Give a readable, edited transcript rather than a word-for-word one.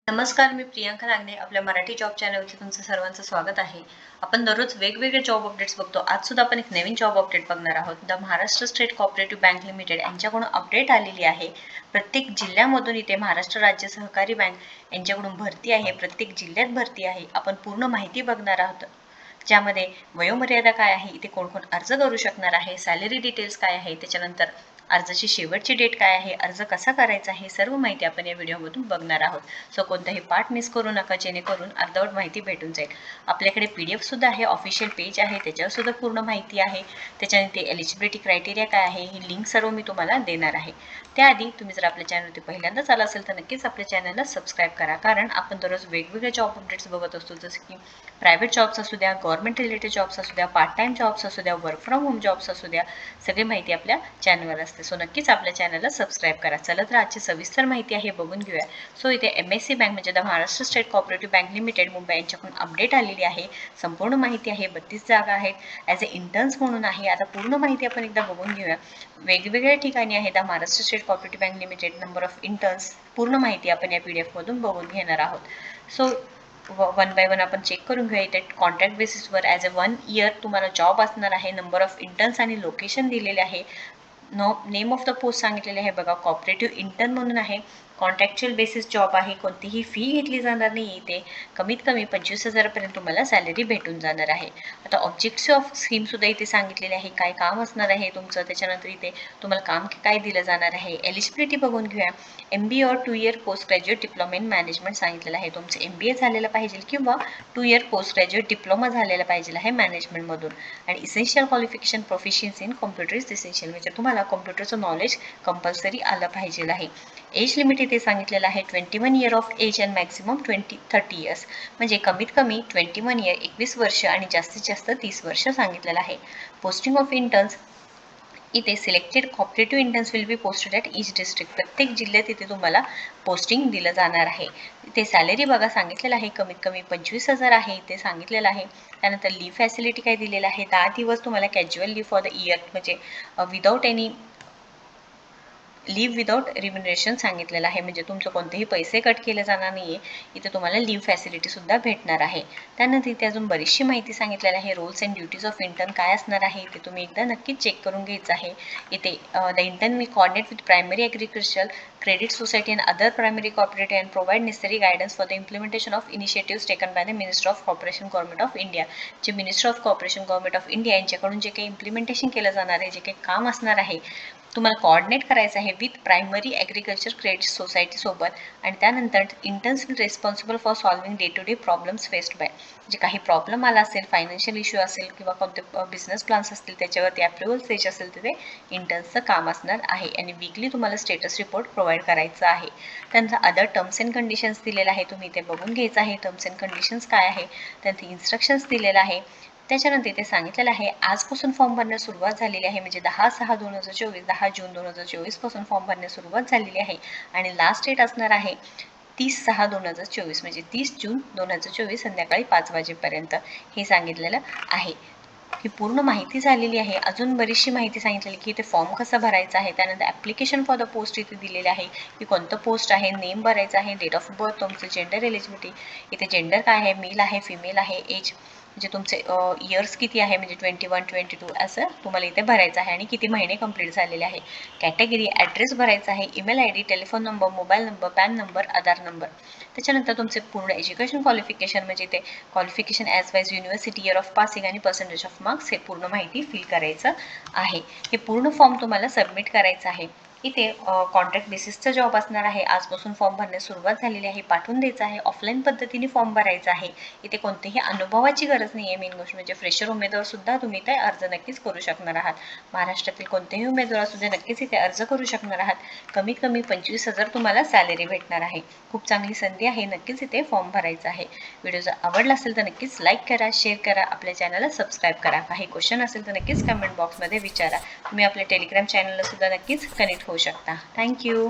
नमस्कार, मी प्रियांका नागणे. आपल्या मराठी जॉब चॅनलवरती तुमचं सर्वांचं स्वागत आहे. आपण दररोज वेगवेगळे जॉब अपडेट्स बघतो. आज सुद्धा आपण एक नवीन जॉब अपडेट बघणार आहोत. The Maharashtra state cooperative bank limited यांच्याकडून अपडेट आलेली आहे. प्रत्येक जिल्ह्यामधून इथे महाराष्ट्र राज्य सहकारी बँक यांच्याकडून भरती आहे. प्रत्येक जिल्ह्यात भरती आहे. आपण पूर्ण माहिती बघणार आहोत, ज्यामध्ये वयोमर्यादा काय आहे, इथे कोण कोण अर्ज करू शकणार आहे, सॅलरी डिटेल्स काय आहे, त्याच्यानंतर अर्जाची शेवटची डेट काय आहे, अर्ज कसा करायचा आहे, सर्व माहिती आपण या व्हिडिओमधून बघणार आहोत. सो कोणताही पार्ट मिस करू नका, जेणेकरून अर्धवट माहिती भेटून जाईल. आपल्याकडे PDF सुद्धा आहे, ऑफिशियल पेज आहे, त्याच्यावर सुद्धा पूर्ण माहिती आहे. त्याच्यानंतर एलिजिबिलिटी क्रायटेरिया काय आहे, ही लिंक सर्व मी तुम्हाला देणार आहे. त्याआधी तुम्ही जर आपल्या चॅनलवरती पहिल्यांदाच आला असेल तर नक्कीच आपल्या चॅनलला सबस्क्राईब करा, कारण आपण दररोज वेगवेगळे जॉब अपडेट्स बघत असतो. जसं की प्रायव्हेट जॉब्स असू द्या, गव्हर्नमेंट रिलेटेड जॉब्स असू द्या, पार्ट टाइम जॉब्स असू द्या, वर्क फ्रॉम होम जॉब्स असू द्या, सगळी माहिती आपल्या चॅनलवर असते. सो नक्कीच आपल्या चॅनलला सबस्क्राईब करा. चला तर आजची सविस्तर माहिती आहे बघून घेऊया. सो इथे MSC बँक म्हणजे the Maharashtra state cooperative bank limited Mumbai यांच्याकडून अपडेट आलेली आहे. संपूर्ण माहिती आहे. 32 जागा आहेत. ॲज अ इंटर्न्स म्हणून आहे. आता पूर्ण माहिती आपण एकदा बघून घेऊया. वेगवेगळ्या ठिकाणी आहे the Maharashtra state cooperative bank limited, number of interns, पूर्ण माहिती आपण या PDF मधून बघून घेणार आहोत. सो वन बाय वन आपण चेक करून घेऊया. इथे कॉन्ट्रॅक्ट बेसिसवर ॲज अ 1 इयर तुम्हाला जॉब असणार आहे. नंबर ऑफ इंटर्न्स आणि लोकेशन दिलेले आहे. नेम ऑफ द पोस्ट सांगितलेले आहे बघा, कॉपरेटिव्ह इंटर्न म्हणून आहे. कॉन्ट्रॅक्च्युअल बेसिस जॉब आहे. कोणतीही फी घेतली जाणार नाही. इथे कमीत कमी 25,000 पर्यंत तुम्हाला सॅलरी भेटून जाणार आहे. आता ऑब्जेक्टिव्ह ऑफ स्कीम सुद्धा इथे सांगितलेले आहे, काय काम असणार आहे तुमचं. त्याच्यानंतर इथे तुम्हाला काम काय दिलं जाणार आहे. एलिजिबिलिटी बघून घेऊया. MBA और 2 year post graduate diploma in management सांगितलेलं आहे. तुमचं MBA झालेलं पाहिजे किंवा 2 इयर पोस्ट ग्रॅज्युएट डिप्लोमा झालेला पाहिजे आहे मॅनेजमेंटमधून. आणि essential qualification proficiency in computer is essential, म्हणजे तुम्हाला कॉम्प्युटरचं नॉलेज कंपल्सरी आलं पाहिजे आहे. एज लिमिट इथे सांगितलेलं आहे 21 year of age and maximum 30 years, म्हणजे कमीत कमी 21 इयर 21 वर्ष आणि जास्तीत जास्त 30 वर्ष सांगितलेलं आहे. पोस्टिंग ऑफ इंटर्न्स इथे selected cooperative interns will be posted at each district. प्रत्येक जिल्ह्यात इथे तुम्हाला पोस्टिंग दिलं जाणार आहे. इथे सॅलरी बघा सांगितलेलं आहे, कमीत कमी 25,000 आहे इथे सांगितलेलं आहे. त्यानंतर लीव फॅसिलिटी काय दिलेलं आहे, 10 दिवस तुम्हाला casual leave for the year, म्हणजे विदाऊट एनी लीव विदाऊट रिम्युनरेशन सांगितलेलं आहे, म्हणजे तुमचं कोणतेही पैसे कट केले जाणार नाही आहे. इथे तुम्हाला लीव फॅसिलिटीसुद्धा भेटणार आहे. त्यानंतर इथे अजून बरीचशी माहिती सांगितलेली आहे. Roles and duties of intern काय असणार आहे इथे तुम्ही एकदा नक्कीच चेक करून घ्यायचं आहे. इथे the intern will coordinate with primary agriculture credit society and other primary cooperative and provide necessary guidance for the implementation of initiatives taken by the minister of corporation government of India. जे minister of corporation government of India यांच्याकडून जे काही implementation केलं जाणार आहे, जे काही काम असणार आहे, तुम्हाला कोऑर्डिनेट करायचं आहे विथ प्रायमरी ॲग्रिकल्चर क्रेडिट सोसायटीसोबत. आणि त्यानंतर interns will responsible for solving day to day problems faced by, जे काही प्रॉब्लेम आला असेल, फायनान्शियल इश्यू असेल किंवा कोणते बिझनेस प्लॅन्स असतील त्याच्यावरती अप्रुव्हल स्टेज असेल तिथे इंटर्न्सचं काम असणार आहे. आणि वीकली तुम्हाला स्टेटस रिपोर्ट प्रोव्हाइड करायचा आहे. त्यानंतर अदर टर्म्स अँड कंडिशन्स दिलेलं आहे, तुम्ही इथे बघून घ्यायचं आहे टर्म्स अँड कंडिशन्स काय आहे. त्यानंतर इन्स्ट्रक्शन्स दिलेलं आहे. त्याच्यानंतर इथे सांगितलेलं आहे आजपासून फॉर्म भरण्यास सुरुवात झालेली आहे, म्हणजे 10/6/2024 10 जून 2024 पासून फॉर्म भरण्यास सुरुवात झालेली आहे. आणि लास्ट डेट असणार आहे 30/6/2024, म्हणजे 30 जून 2024 संध्याकाळी 5 वाजेपर्यंत हे सांगितलेलं आहे. ही पूर्ण माहिती झालेली आहे. अजून बरीचशी माहिती सांगितलेली की इथे फॉर्म कसा भरायचा आहे. त्यानंतर ॲप्लिकेशन फॉर द पोस्ट इथे दिलेले आहे की कोणतं पोस्ट आहे, नेम भरायचं आहे, डेट ऑफ बर्थ, तुमचं जेंडर एलिजिबिलिटी, इथे जेंडर काय आहे, मेल आहे, फिमेल आहे, एज म्हणजे तुमचे इयर्स किती आहे, म्हणजे 21, 22 असं तुम्हाला इथे भरायचं आहे. आणि किती महिने कंप्लीट झालेले आहे. कॅटेगरी, ॲड्रेस भरायचा आहे, email ID, telephone number, mobile number, PAN number, Aadhaar number. त्याच्यानंतर तुमचे पूर्ण एज्युकेशन क्वालिफिकेशन, म्हणजे इथे qualification as wise university, year of passing आणि पर्सेंटेज ऑफ मार्क्स, हे पूर्ण माहिती फिल करायचं आहे. हे पूर्ण फॉर्म तुम्हाला सबमिट करायचं आहे. इथे कॉन्ट्रॅक्ट बेसिसचा जॉब असणार आहे. आजपासून फॉर्म भरण्यास सुरुवात झालेली आहे. पाठवून द्यायचं आहे. ऑफलाईन पद्धतीने फॉर्म भरायचा आहे. इथे कोणतीही अनुभवाची गरज नाही आहे. मेन गोष्ट म्हणजे फ्रेशर उमेदवार सुद्धा तुम्ही इथे अर्ज नक्कीच करू शकणार आहात. महाराष्ट्रातील कोणतेही उमेदवार सुद्धा नक्कीच इथे अर्ज करू शकणार आहात. कमीत कमी 25,000 तुम्हाला सॅलरी भेटणार आहे. खूप चांगली संधी आहे. नक्कीच इथे फॉर्म भरायचा आहे. व्हिडिओ जर आवडला असेल तर नक्कीच लाईक करा, शेअर करा, आपल्या चॅनलला सबस्क्राईब करा. काही क्वेश्चन असेल तर नक्कीच कमेंट बॉक्समध्ये विचारा. तुम्ही आपल्या टेलिग्राम चॅनलला सुद्धा नक्कीच कनेक्ट होऊ शकता. थँक्यू.